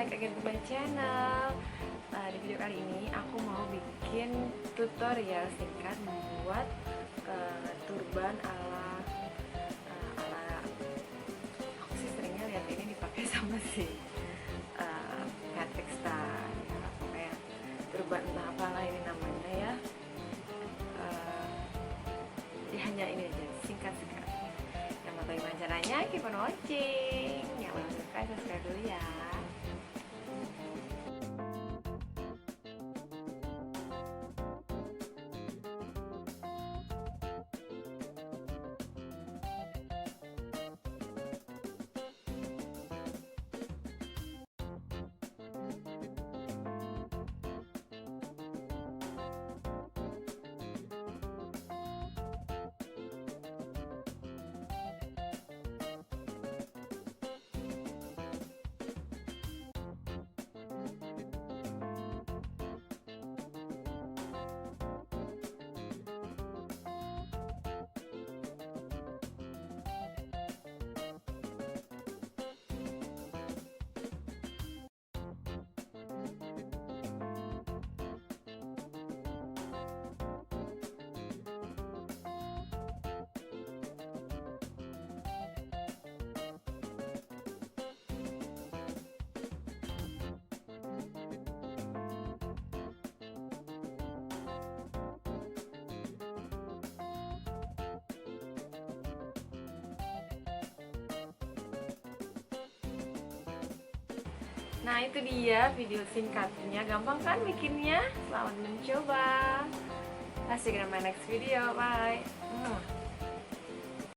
back again to my channel. Di video kali ini aku mau bikin tutorial singkat membuat turban ala aku sih seringnya lihat ini dipakai sama si Patrick Star ya, kayak turban entah apalah ini namanya ya. Hanya ini aja, singkat-singkat. Yang mau tahu gimana caranya, keep on watching. Yang belum subscribe dulu ya. Nah itu dia video singkatnya, gampang kan bikinnya? Selamat mencoba. See you in my next video, bye.